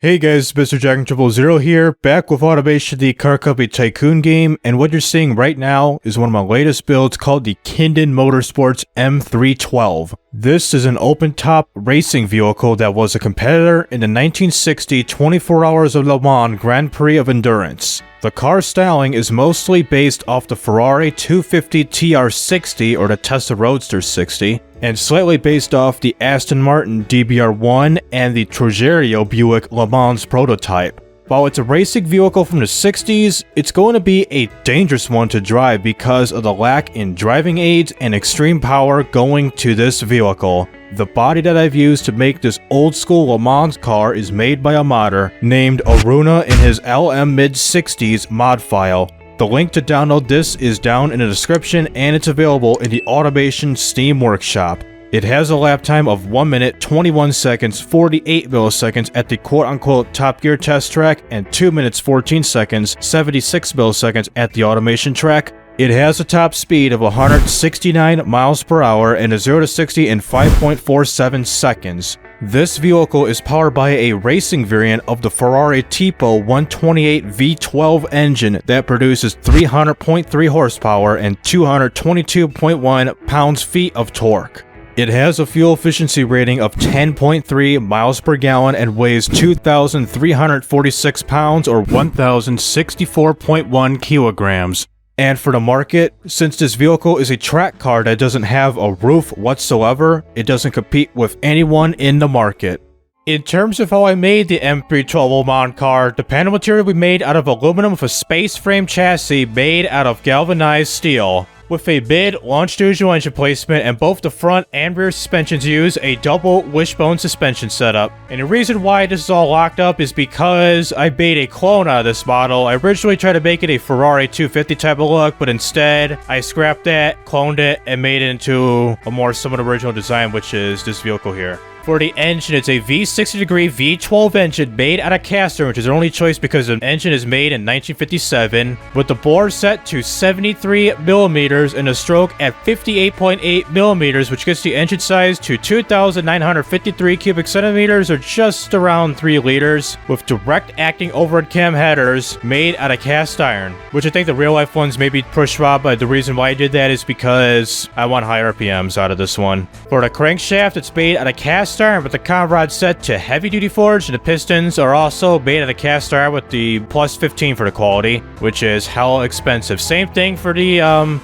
Hey guys, Mr. Jack000 here, back with Automation the car company Tycoon game, and what you're seeing right now is one of my latest builds called the Kinden Motorsports M312. This is an open-top racing vehicle that was a competitor in the 1960 24 Hours of Le Mans Grand Prix of Endurance. The car styling is mostly based off the Ferrari 250 TR60 or the Tesla Roadster 60, and slightly based off the Aston Martin DBR1 and the Trojero Buick Le Mans prototype. While it's a racing vehicle from the 60s, it's going to be a dangerous one to drive because of the lack in driving aids and extreme power going to this vehicle. The body that I've used to make this old school Le Mans car is made by a modder named Aruna in his LM mid-60s mod file. The link to download this is down in the description, and it's available in the Automation Steam Workshop. It has a lap time of 1 minute 21 seconds 48 milliseconds at the quote-unquote Top Gear test track and 2 minutes 14 seconds 76 milliseconds at the automation track. It has a top speed of 169 miles per hour and a 0 to 60 in 5.47 seconds. This vehicle is powered by a racing variant of the Ferrari Tipo 128 V12 engine that produces 300.3 horsepower and 222.1 pounds-feet of torque. It has a fuel efficiency rating of 10.3 miles per gallon and weighs 2,346 pounds or 1,064.1 kilograms. And for the market, since this vehicle is a track car that doesn't have a roof whatsoever, it doesn't compete with anyone in the market. In terms of how I made the M312 Le Mans car, the panel material we made out of aluminum with a space frame chassis made out of galvanized steel. With a mid longitudinal engine placement, and both the front and rear suspensions use a double wishbone suspension setup. And the reason why this is all locked up is because I made a clone out of this model. I originally tried to make it a Ferrari 250 type of look, but instead I scrapped that, cloned it, and made it into a more somewhat original design, which is this vehicle here. For the engine, it's a V60 V12 engine made out of cast iron, which is their only choice because the engine is made in 1957, with the bore set to 73 millimeters and a stroke at 58.8 millimeters, which gets the engine size to 2,953 cubic centimeters, or just around 3 liters, with direct acting overhead cam headers made out of cast iron, which I think the real life ones may be pushed raw, but the reason why I did that is because I want high RPMs out of this one. For the crankshaft, it's made out of cast iron with the con rod set to heavy duty forged, and the pistons are also made out of cast iron with the plus 15 for the quality, which is hella expensive. Same thing for the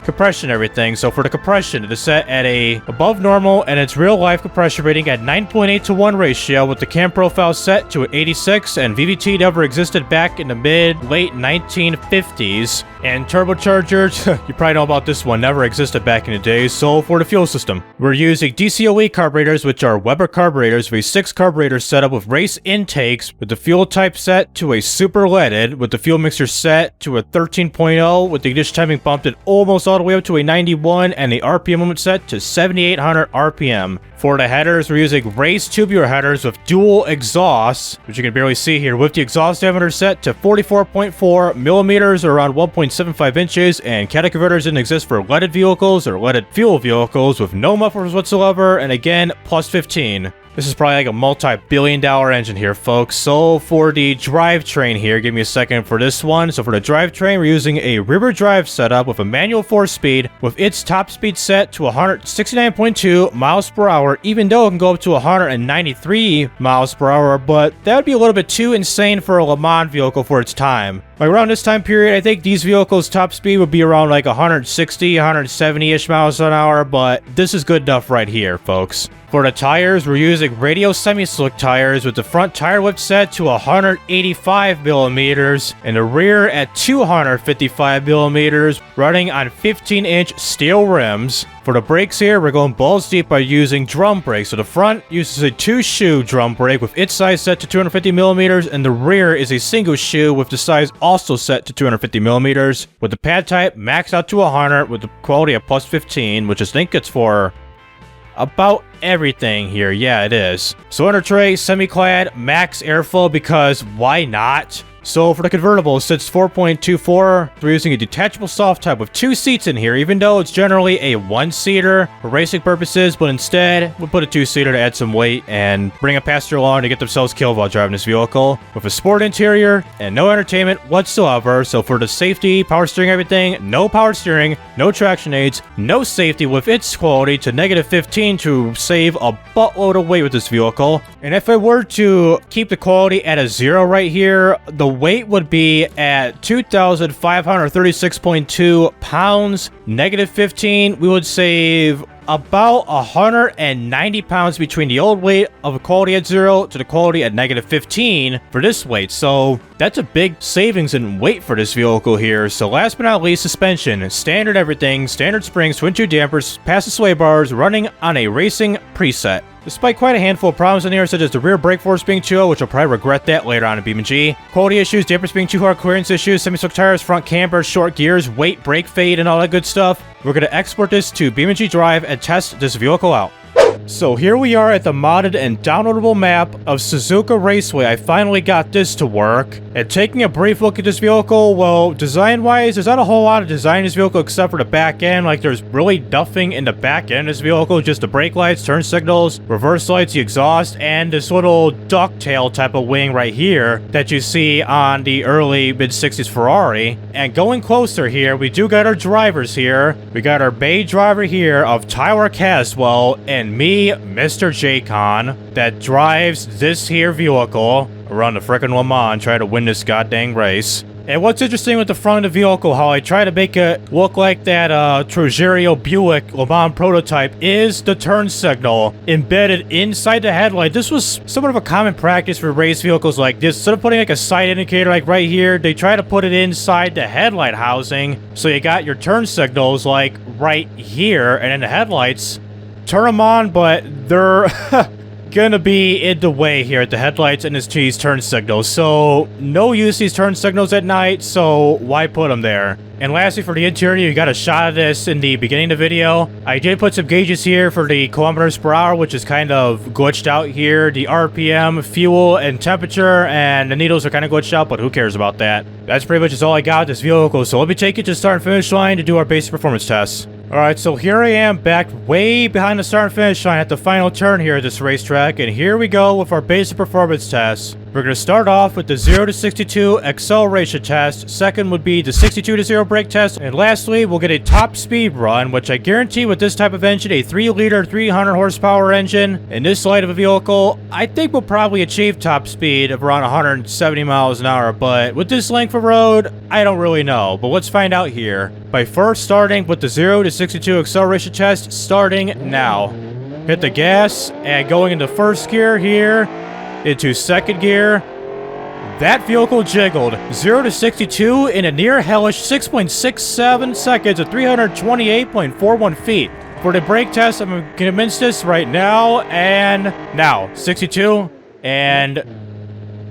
compression and everything. So for the compression, it is set at a above normal, and its real life compression rating at 9.8 to 1 ratio, with the cam profile set to 86, and VVT never existed back in the late 1950s. And turbochargers, you probably know about this one, never existed back in the day. So for the fuel system, we're using DCOE carburetors, which are Weber carburetors, with a 6 carburetor setup with race intakes, with the fuel type set to a super leaded, with the fuel mixer set to a 13.0, with the ignition timing bumped it almost all the way up to a 91, and the RPM limit set to 7,800 RPM. For the headers, we're using race tubular headers with dual exhausts, which you can barely see here, with the exhaust diameter set to 44.4 millimeters or around 1.75 inches, and catalytic converters didn't exist for leaded vehicles or leaded fuel vehicles, with no mufflers whatsoever, and again, plus 15. This is probably like a multi-billion-dollar engine here, folks. So for the drivetrain here, give me a second for this one. So for the drivetrain, we're using a rear drive setup with a manual 4-speed, with its top speed set to 169.2 miles per hour, even though it can go up to 193 miles per hour, but that would be a little bit too insane for a Le Mans vehicle for its time. Like around this time period, I think these vehicles' top speed would be around like 160, 170-ish miles an hour, but this is good enough right here, folks. For the tires, we're using radial semi-slick tires with the front tire width set to 185 millimeters and the rear at 255 millimeters, running on 15-inch steel rims. For the brakes here, we're going balls deep by using drum brakes. So the front uses a 2-shoe drum brake with its size set to 250 millimeters, and the rear is a single shoe with the size also set to 250 millimeters, with the pad type maxed out to 100 with the quality of plus 15, which I think it's for about everything here. Yeah, it is. So under tray, semi-clad, max airflow, because why not? So for the convertible, it sits 4.24. We're using a detachable soft type with 2 seats in here, even though it's generally a 1-seater for racing purposes, but instead, we'll put a 2-seater to add some weight and bring a passenger along to get themselves killed while driving this vehicle. With a sport interior and no entertainment whatsoever, so for the safety, power steering, everything, no power steering, no traction aids, no safety with its quality to -15 to save a buttload of weight with this vehicle. And if I were to keep the quality at a 0 right here, the weight would be at 2,536.2 pounds. -15, we would save about 190 pounds between the old weight of a quality at 0 to the quality at -15 for this weight. So that's a big savings in weight for this vehicle here. So last but not least, suspension. Standard everything, standard springs, twin tube dampers, passive sway bars, running on a racing preset. Despite quite a handful of problems in here, such as the rear brake force being too low, which I'll probably regret that later on in BeamNG. Quality issues, dampers being too hard, clearance issues, semi-slick tires, front camber, short gears, weight, brake fade, and all that good stuff. We're going to export this to BeamNG.drive and test this vehicle out. So here we are at the modded and downloadable map of Suzuka Raceway. I finally got this to work. And taking a brief look at this vehicle, well, design-wise, there's not a whole lot of design in this vehicle except for the back end. Like, there's really nothing in the back end of this vehicle, just the brake lights, turn signals, reverse lights, the exhaust, and this little ducktail type of wing right here that you see on the early mid-60s Ferrari. And going closer here, we do got our drivers here. We got our bay driver here of Tyler Caswell and me, Mr. J-Con, that drives this here vehicle around the frickin' Le Mans, try to win this goddamn race. And what's interesting with the front of the vehicle, how I try to make it look like that Trujillo Buick Le Mans prototype, is the turn signal embedded inside the headlight. This was somewhat of a common practice for race vehicles like this. Instead of putting like a side indicator like right here, they try to put it inside the headlight housing. So you got your turn signals like right here, and then the headlights turn them on, but they're gonna be in the way here at the headlights and these turn signals. So no use these turn signals at night, so why put them there? And lastly, for the interior, you got a shot of this in the beginning of the video. I did put some gauges here for the kilometers per hour, which is kind of glitched out here. The RPM, fuel, and temperature, and the needles are kind of glitched out, but who cares about that? That's pretty much just all I got with this vehicle, so let me take it to the start and finish line to do our basic performance tests. Alright, so here I am back way behind the start and finish line at the final turn here at this racetrack, and here we go with our basic performance tests. We're going to start off with the 0 to 62 acceleration test, second would be the 62 to 0 brake test, and lastly, we'll get a top speed run, which I guarantee with this type of engine, a 3-liter, 300 horsepower engine, in this light of a vehicle, I think we'll probably achieve top speed of around 170 miles an hour, but with this length of road, I don't really know, but let's find out here. By first starting with the 0 to 62 acceleration test, starting now. Hit the gas, and going into first gear here, into second gear. That vehicle jiggled 0 to 62 in a near hellish 6.67 seconds at 328.41 feet. For the brake test, I'm gonna mince this right now, and now, 62, and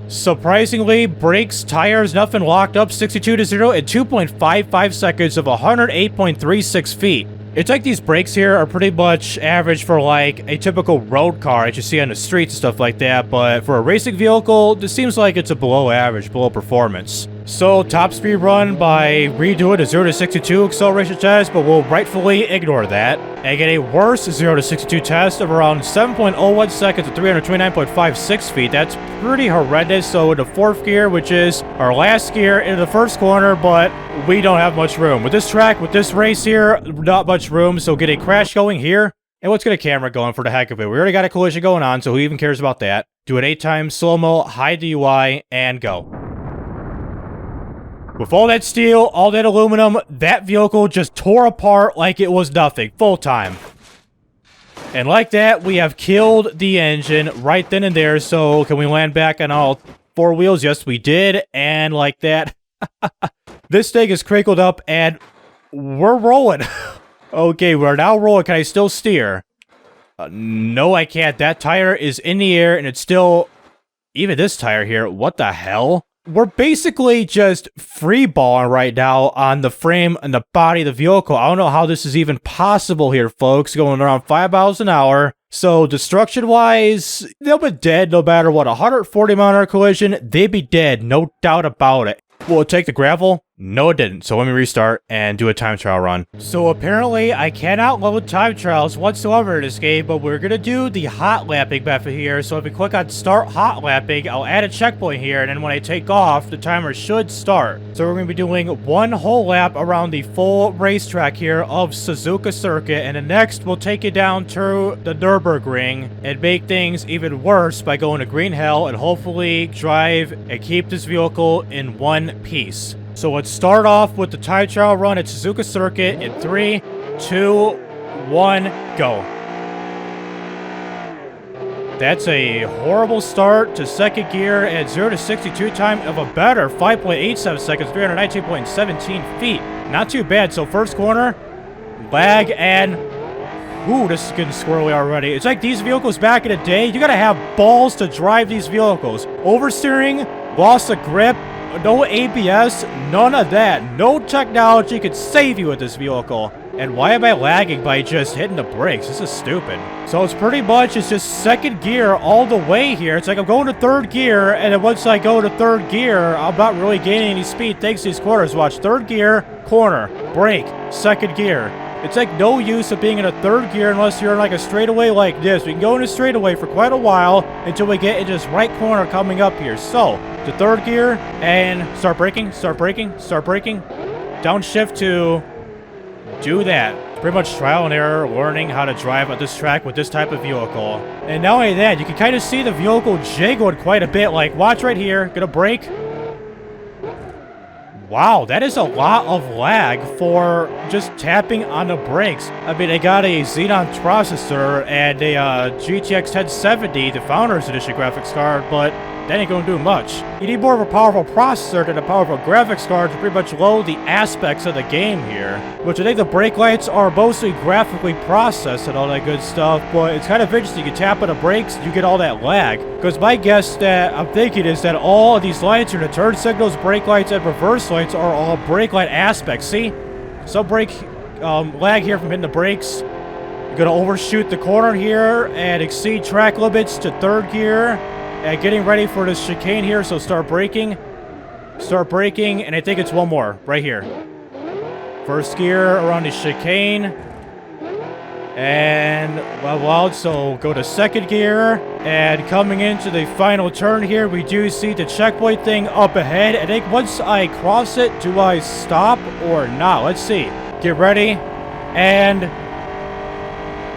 surprisingly, brakes, tires, nothing locked up, 62 to 0 at 2.55 seconds of 108.36 feet. It's like these brakes here are pretty much average for like a typical road car that you see on the streets and stuff like that, but for a racing vehicle, this seems like it's a below average, below performance. So, top speed run by redoing a 0 to 62 acceleration test, but we'll rightfully ignore that. And get a worse 0 to 62 test of around 7.01 seconds at 329.56 feet. That's pretty horrendous. So, into fourth gear, which is our last gear, into the first corner, but we don't have much room. With this track, with this race here, not much room, so get a crash going here. And let's get a camera going for the heck of it. We already got a collision going on, so who even cares about that? Do it 8 times, slow-mo, high DUI, and go. With all that steel, all that aluminum, that vehicle just tore apart like it was nothing, full time. And like that, we have killed the engine right then and there, so can we land back on all 4 wheels? Yes, we did, and like that, this thing is crinkled up, and we're rolling. Okay, we're now rolling. Can I still steer? No, I can't. That tire is in the air, and it's still... Even this tire here, what the hell? We're basically just freeballing right now on the frame and the body of the vehicle. I don't know how this is even possible here, folks. Going around 5 miles an hour. So destruction-wise, they'll be dead no matter what. 140-mile-an-hour collision, they'd be dead, no doubt about it. Will it take the gravel? No, it didn't. So let me restart and do a time trial run. So apparently, I cannot load time trials whatsoever in this game, but we're gonna do the hot lapping method here. So if we click on start hot lapping, I'll add a checkpoint here, and then when I take off, the timer should start. So we're gonna be doing one whole lap around the full racetrack here of Suzuka Circuit, and then next we'll take it down to the Nürburgring and make things even worse by going to Green Hell and hopefully drive and keep this vehicle in one piece. So let's start off with the time trial run at Suzuka Circuit in 3, 2, 1, go. That's a horrible start to second gear at 0 to 62 time of a better 5.87 seconds, 319.17 feet. Not too bad. So first corner, lag, and ooh, this is getting squirrely already. It's like these vehicles back in the day, you gotta have balls to drive these vehicles. Oversteering, loss of grip, no ABS, none of that. No technology could save you with this vehicle. And why am I lagging by just hitting the brakes? This is stupid. So it's pretty much, it's just second gear all the way here. It's like I'm going to third gear, and then once I go to third gear, I'm not really gaining any speed thanks to these corners. Watch, third gear, corner, brake, second gear. It's like no use of being in a third gear unless you're in like a straightaway like this. We can go in a straightaway for quite a while until we get into this right corner coming up here. So, to third gear and start braking, start braking, start braking. Downshift to do that. Pretty much trial and error, learning how to drive at this track with this type of vehicle. And not only that, you can kind of see the vehicle jiggling quite a bit. Like, watch right here, gonna brake. Wow, that is a lot of lag for just tapping on the brakes. I mean, they got a Xeon processor and a GTX 1070, the Founders Edition graphics card, but that ain't gonna do much. You need more of a powerful processor than a powerful graphics card to pretty much load the aspects of the game here. Which I think the brake lights are mostly graphically processed and all that good stuff, but it's kind of interesting. You tap on the brakes, you get all that lag. Because my guess that I'm thinking is that all of these lights are the turn signals, brake lights, and reverse lights are all brake light aspects. See? Some brake lag here from hitting the brakes. You're gonna overshoot the corner here and exceed track limits to third gear. And getting ready for this chicane here, so start braking, and I think it's one more, right here. First gear around the chicane, and level out, so go to second gear, and coming into the final turn here, we do see the checkpoint thing up ahead. I think once I cross it, do I stop or not? Let's see. Get ready, and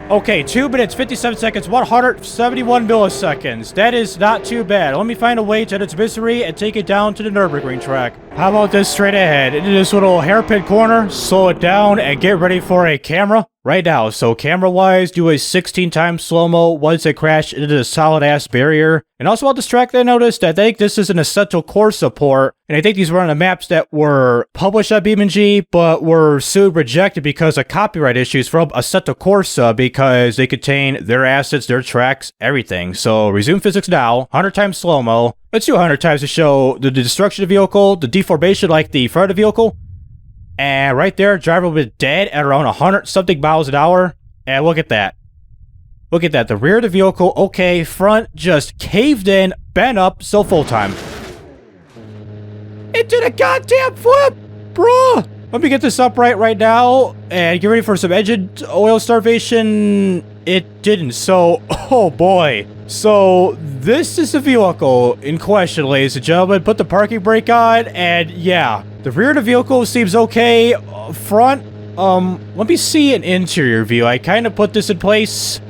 okay, 2 minutes, 57 seconds, 171 milliseconds. That is not too bad. Let me find a way to its misery and take it down to the Nürburgring track. How about this straight ahead? Into this little hairpin corner, slow it down, and get ready for a camera right now. So camera-wise, do a 16 times slow-mo once it crashed into the solid-ass barrier. And also on this track, I noticed I think this is an essential core support. And I think these were on the maps that were published at BeamNG, but were soon rejected because of copyright issues from Assetto Corsa because they contain their assets, their tracks, everything. So resume physics now, 100 times slow-mo. Let's do 100 times to show the destruction of the vehicle, the deformation like the front of the vehicle. And right there, driver will be dead at around 100-something miles an hour. And look at that. Look at that. The rear of the vehicle, okay. Front just caved in, bent up, so full time. It did a goddamn flip, bruh. Let me get this upright right now and get ready for some engine oil starvation. It didn't, so, oh boy. So, this is the vehicle in question, ladies and gentlemen. Put the parking brake on, and yeah. The rear of the vehicle seems okay. Front, let me see an interior view. I kind of put this in place.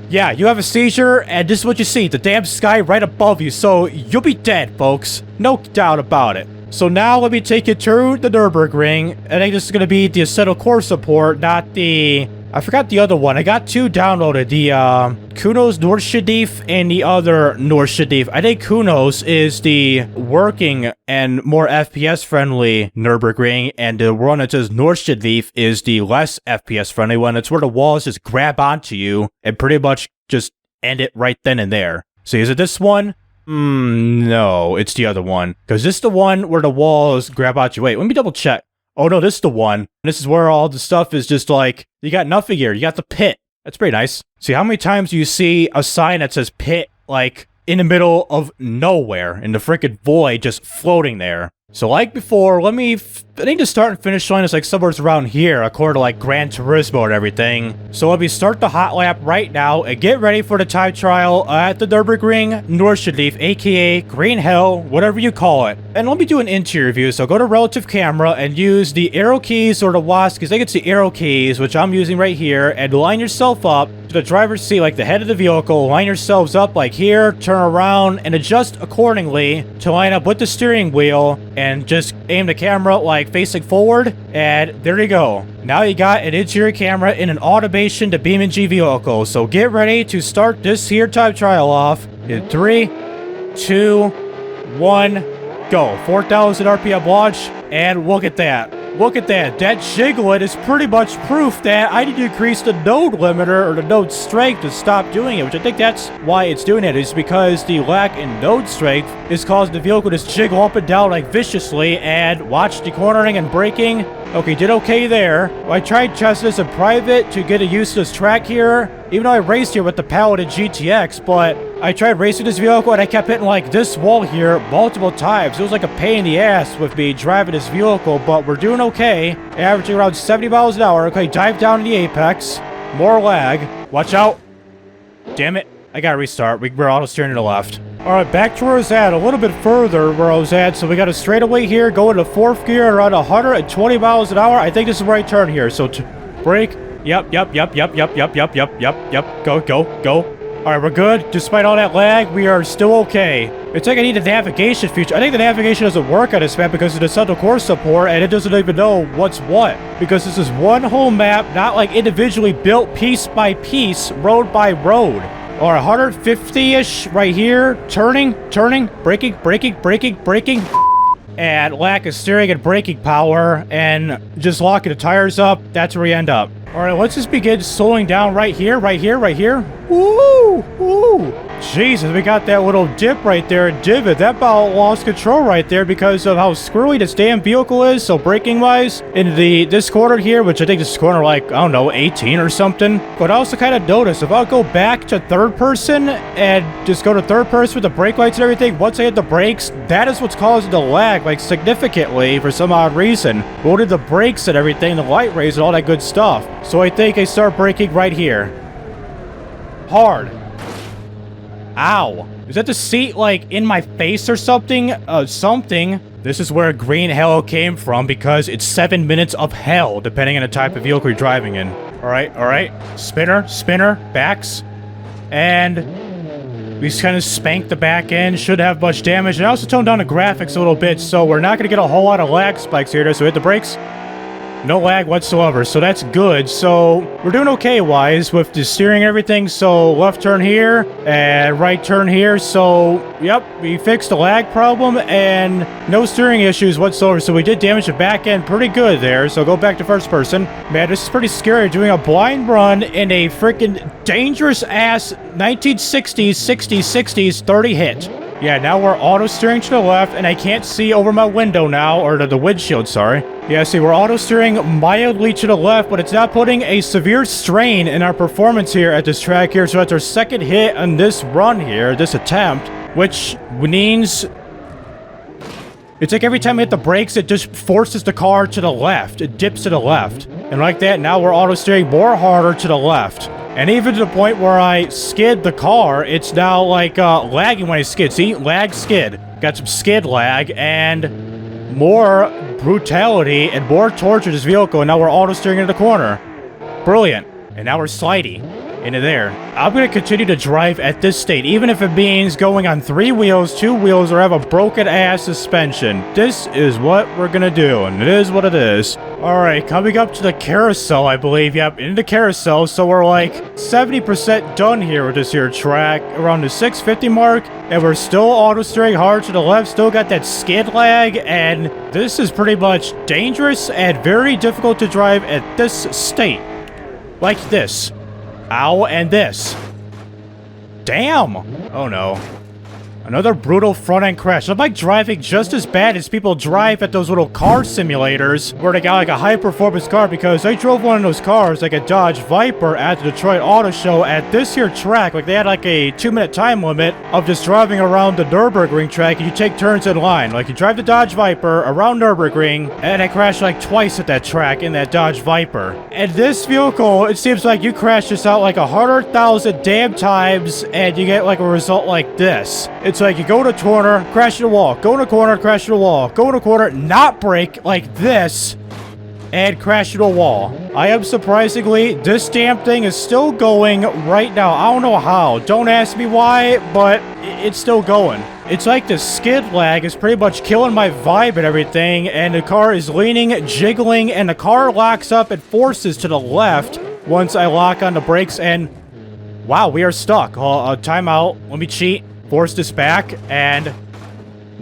Yeah, you have a seizure, and this is what you see. The damn sky right above you, so you'll be dead, folks. No doubt about it. So now let me take you to the Nürburgring. I think this is going to be the Assetto Corsa port, not the... I forgot the other one. I got two downloaded. The Kuno's Nordschleife and the other Nordschleife. I think Kuno's is the working and more FPS-friendly Nürburgring, and the one that says Nordschleife is the less FPS-friendly one. It's where the walls just grab onto you and pretty much just end it right then and there. So is it this one? No, it's the other one. Because this is the one where the walls grab onto you. Wait, let me double check. Oh no, this is the one. This is where all the stuff is just like, you got nothing here. You got the pit. That's pretty nice. See, how many times do you see a sign that says pit, like, in the middle of nowhere, in the freaking void, just floating there? So like before, I think the start and finish line is like somewhere around here, according to like Gran Turismo and everything. So let me start the hot lap right now and get ready for the time trial at the Nürburgring Nordschleife, aka Green Hell, whatever you call it. And let me do an interior view, so go to relative camera and use the arrow keys or the WASD keys. I think it's the arrow keys, which I'm using right here, and line yourself up to the driver's seat, like the head of the vehicle. Line yourselves up like here, turn around, and adjust accordingly to line up with the steering wheel, and just aim the camera like facing forward, and there you go. Now you got an interior camera in an automation to BeamNG vehicle. So get ready to start this here time trial off in 3, 2, 1, go. 4,000 RPM launch, and look at that. Look at that. That jiggling is pretty much proof that I need to increase the node limiter or the node strength to stop doing it, which I think that's why it's doing it, is because the lack in node strength is causing the vehicle to just jiggle up and down like viciously. And watch the cornering and braking. Okay, did okay there. I tried testing this in private to get a use of this track here, even though I raced here with the Paladin GTX, but I tried racing this vehicle and I kept hitting like this wall here multiple times. It was like a pain in the ass with me driving this vehicle, but we're doing okay. Averaging around 70 miles an hour. Okay, dive down in the apex. More lag. Watch out. Damn it. I gotta restart. We're auto steering to the left. Alright, back to where I was at. A little bit further where I was at. So we got a straightaway here. Go into 4th gear around 120 miles an hour. I think this is where I turn here. So brake. Yep. Go. Alright, we're good. Despite all that lag, we are still okay. It's like I need a navigation feature. I think the navigation doesn't work on this map because of the Central Core support, and it doesn't even know what's what. Because this is one whole map, not like individually built piece by piece, road by road. Or 150-ish right here. Turning, braking. And lack of steering and braking power, and just locking the tires up. That's where we end up. Alright, let's just begin slowing down right here. Woo! Jesus, we got that little dip right there, divot. That about lost control right there because of how squirrely this damn vehicle is. So braking-wise, in this corner here, which I think this corner like, I don't know, 18 or something. But I also kind of noticed, if I'll go back to third person and just go to third person with the brake lights and everything, once I hit the brakes, that is what's causing the lag, like significantly for some odd reason. Loaded the brakes and everything, the light rays and all that good stuff. So I think I start braking right here. Hard. Ow. Is that the seat, like, in my face or something? This is where green hell came from because it's 7 minutes of hell, depending on the type of vehicle you're driving in. Alright. Spinner, backs. And we just kind of spanked the back end. Should have much damage. And I also toned down the graphics a little bit, so we're not going to get a whole lot of lag spikes here. So hit the brakes. No lag whatsoever, so that's good. So we're doing okay wise with the steering and everything. So left turn here and right turn here. So yep, we fixed the lag problem and no steering issues whatsoever. So we did damage the back end pretty good there. So go back to first person. Man, this is pretty scary, doing a blind run in a freaking dangerous ass 1960s, 60s, 30 hit. Yeah, now we're auto steering to the left, and I can't see over my window now, or the windshield, sorry. Yeah, see, we're auto steering mildly to the left, but it's not putting a severe strain in our performance here at this track here. So that's our second hit on this run here, this attempt, which means it's like every time I hit the brakes, it just forces the car to the left. It dips to the left. And like that, now we're auto steering more harder to the left. And even to the point where I skid the car, it's now like lagging when I skid. See? Lag, skid. Got some skid lag and more brutality and more torture to this vehicle. And now we're auto steering into the corner. Brilliant. And now we're sliding into there. I'm going to continue to drive at this state, even if it means going on 3 wheels, 2 wheels, or have a broken ass suspension. This is what we're going to do, and it is what it is. Alright, coming up to the carousel, I believe. Yep, into the carousel. So we're like 70% done here with this here track, around the 650 mark, and we're still auto steering hard to the left, still got that skid lag, and this is pretty much dangerous and very difficult to drive at this state. Like this. Ow, and this. Damn! Oh no. Another brutal front-end crash. I'm like driving just as bad as people drive at those little car simulators where they got like a high-performance car, because I drove one of those cars, like a Dodge Viper, at the Detroit Auto Show at this here track. Like, they had like a 2-minute time limit of just driving around the Nürburgring track, and you take turns in line. Like, you drive the Dodge Viper around Nürburgring, and I crashed like twice at that track in that Dodge Viper. And this vehicle, it seems like you crash this out like 100,000 damn times, and you get like a result like this. It's like you go to a corner, crash into a wall, go in a corner, crash into a wall, go in a corner, not brake like this, and crash into a wall. I am surprisingly, this damn thing is still going right now. I don't know how. Don't ask me why, but it's still going. It's like the skid lag is pretty much killing my vibe and everything, and the car is leaning, jiggling, and the car locks up and forces to the left once I lock on the brakes, and wow, we are stuck. Time out. Let me cheat. Force this back and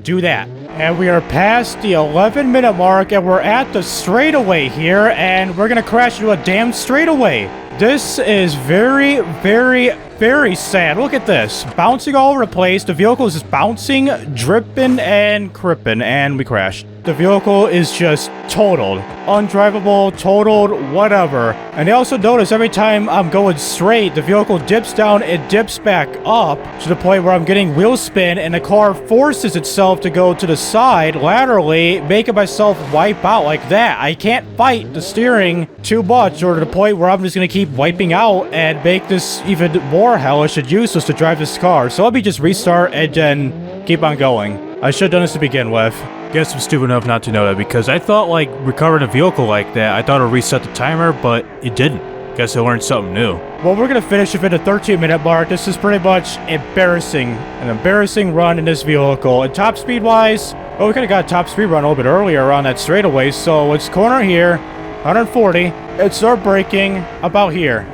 do that. And we are past the 11-minute mark, and we're at the straightaway here, and we're gonna crash into a damn straightaway. This is very, very, very sad. Look at this. Bouncing all over the place. The vehicle is just bouncing, dripping, and cripping, and we crashed. The vehicle is just totaled. Undrivable, totaled, whatever. And I also notice every time I'm going straight, the vehicle dips down and dips back up to the point where I'm getting wheel spin, and the car forces itself to go to the side laterally, making myself wipe out like that. I can't fight the steering too much, or to the point where I'm just going to keep wiping out and make this even more hellish and useless to drive this car. So let me just restart and then keep on going. I should have done this to begin with. Guess I'm stupid enough not to know that, because I thought, like, recovering a vehicle like that, I thought it would reset the timer, but it didn't. Guess I learned something new. Well, we're gonna finish within the 13-minute mark. This is pretty much embarrassing. An embarrassing run in this vehicle. And top speed-wise, well, we could've got a top speed run a little bit earlier on that straightaway, so let's corner here, 140, and start braking about here.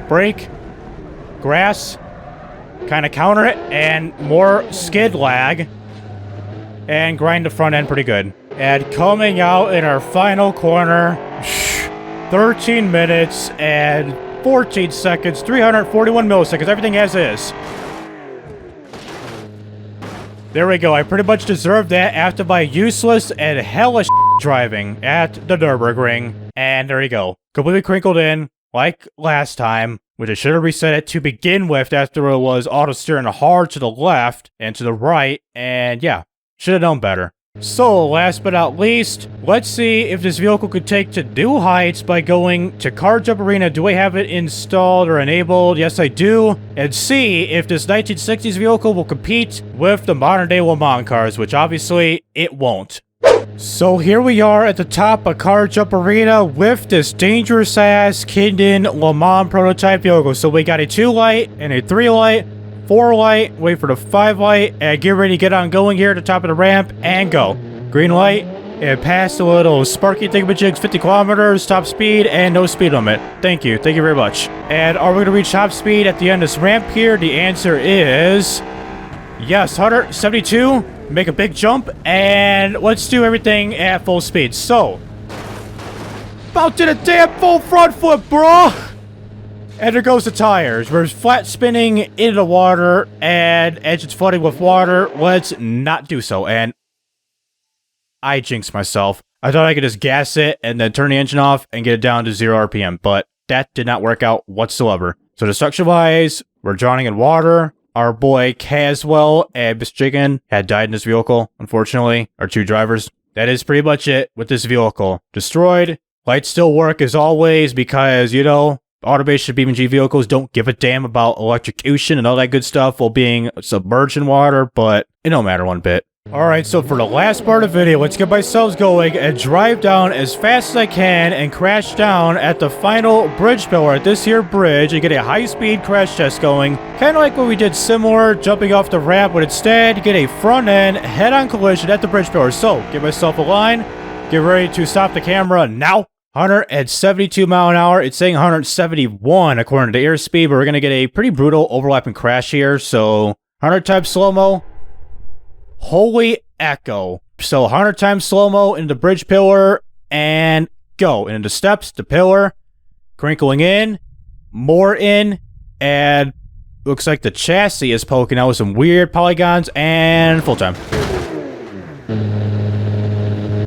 Brake, grass, kind of counter it, and more skid lag, and grind the front end pretty good. And coming out in our final corner, 13 minutes and 14 seconds, 341 milliseconds, everything as is. There we go. I pretty much deserved that after my useless and hellish driving at the Nürburgring. And there you go. Completely crinkled in, like last time, which I should have reset it to begin with after it was auto-steering hard to the left and to the right, and yeah. Should have known better. So, last but not least, let's see if this vehicle could take to new heights by going to Car Jump Arena. Do I have it installed or enabled? Yes, I do. And see if this 1960s vehicle will compete with the modern-day Le Mans cars, which obviously it won't. So here we are at the top of Car Jump Arena with this dangerous-ass Kinden Le Mans prototype vehicle. So we got a 2 light and a 3 light. 4 light, wait for the 5 light, and get ready to get on going here at the top of the ramp, and go. Green light, and pass the little sparky thingamajigs, 50 kilometers, top speed, and no speed limit. Thank you very much. And are we going to reach top speed at the end of this ramp here? The answer is yes, 172, make a big jump, and let's do everything at full speed. So, about to the damn full front flip, bro! And there goes the tires. We're flat spinning into the water, and engine's flooding with water. Let's not do so. And I jinxed myself. I thought I could just gas it and then turn the engine off and get it down to 0 RPM, but that did not work out whatsoever. So destruction-wise, we're drowning in water. Our boy Caswell and Miss Chicken had died in this vehicle, unfortunately. Our 2 drivers. That is pretty much it with this vehicle. Destroyed. Lights still work as always because, you know, automation BeamNG vehicles don't give a damn about electrocution and all that good stuff while being submerged in water, but it don't matter one bit. Alright, so for the last part of the video, let's get ourselves going and drive down as fast as I can and crash down at the final bridge pillar at this here bridge and get a high-speed crash test going. Kind of like what we did similar, jumping off the ramp, but instead get a front-end head-on collision at the bridge pillar. So, get myself a line, get ready to stop the camera now. 172 mile an hour. It's saying 171 according to the airspeed, but we're going to get a pretty brutal overlapping crash here. So 100 times slow-mo. Holy echo. So 100 times slow-mo into the bridge pillar and go. Into the steps, the pillar, crinkling in, more in, and Looks like the chassis is poking out with some weird polygons, and full time.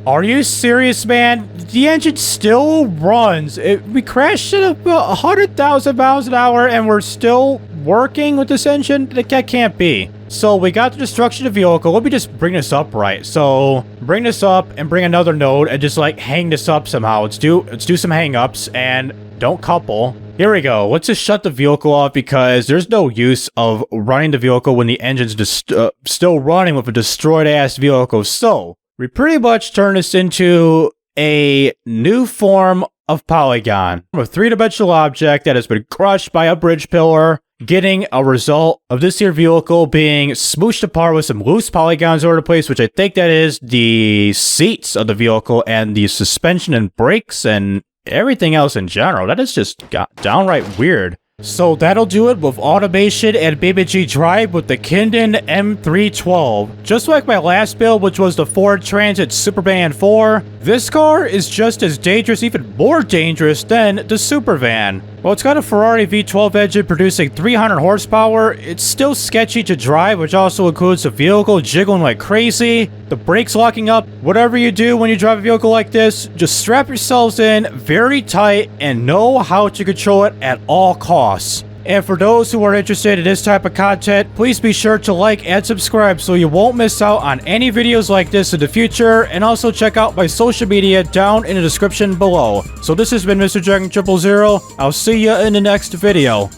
Are you serious, man? The engine still runs. We crashed at about 100,000 miles an hour and we're still working with this engine? That can't be. So we got the destruction of the vehicle. Let me just bring this up right. So bring this up and bring another node and just like hang this up somehow. Let's do some hang ups and don't couple. Here we go. Let's just shut the vehicle off because there's no use of running the vehicle when the engine's just still running with a destroyed ass vehicle. So we pretty much turn this into a new form of polygon. A three-dimensional object that has been crushed by a bridge pillar, getting a result of this here vehicle being smooshed apart with some loose polygons over the place, which I think that is the seats of the vehicle and the suspension and brakes and everything else in general. That is just downright weird. So that'll do it with automation and BeamNG.drive with the Kinden M312. Just like my last build, which was the Ford Transit Supervan 4, this car is just as dangerous, even more dangerous than the Supervan. While it's got a Ferrari V12 engine producing 300 horsepower, it's still sketchy to drive, which also includes the vehicle jiggling like crazy, the brakes locking up. Whatever you do when you drive a vehicle like this, just strap yourselves in very tight and know how to control it at all costs. And for those who are interested in this type of content, please be sure to like and subscribe so you won't miss out on any videos like this in the future, and also check out my social media down in the description below. So this has been Mr. Dragon 000. I'll see you in the next video.